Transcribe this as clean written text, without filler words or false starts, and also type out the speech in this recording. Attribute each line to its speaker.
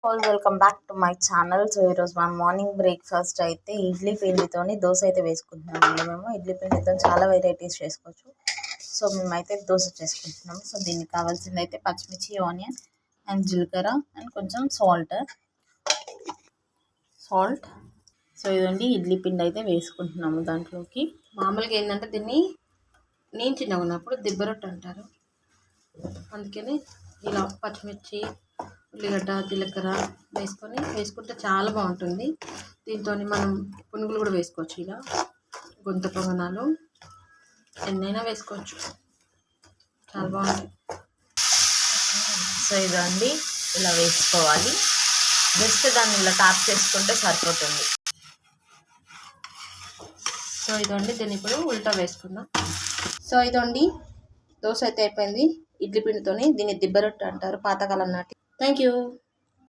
Speaker 1: All welcome back to my channel. So ఈరోజు మా morning breakfast అయితే ఇడ్లీ పిండితోని దోశ అయితే వేసుకుంటున్నామండి. మేము ఇడ్లీ పిండితో చాలా వెరైటీస్ చేసుకోవచ్చు. సో మేమైతే దోశ చేసుకుంటున్నాము. సో దీనికి కావాల్సింది అయితే పచ్చిమిర్చి, ఆనియన్ అండ్ జీలకర్ర అండ్ కొంచెం సాల్ట్. సో ఇదండి ఇడ్లీ పిండి అయితే వేసుకుంటున్నాము దాంట్లోకి.
Speaker 2: మామూలుగా ఏంటంటే దీన్ని నేను చిన్నగా ఉన్నప్పుడు దిబ్బరొట్టు అంటారు. అందుకని ఇలా పచ్చిమిర్చి, ఉల్లిగడ్డ, జీలకర్ర వేసుకుంటే చాలా బాగుంటుంది. దీంతో మనం పునుగులు కూడా వేసుకోవచ్చు. ఇలా గుంత పొంగనాలు ఎన్నైనా వేసుకోవచ్చు, చాలా బాగుంటుంది.
Speaker 1: సో ఇదండి ఇలా వేసుకోవాలి. జస్ట్ దాన్ని ఇలా ట్యాప్ చేసుకుంటే సరిపోతుంది.
Speaker 2: సో ఇదండి దీన్ని ఇప్పుడు ఉల్టా వేసుకుందాం. సో ఇదండి దోశ అయితే అయిపోయింది ఇడ్లీ పిండితోని. దీన్ని దిబ్బరొట్టు అంటారు పాతకాలం నాటి. Thank you.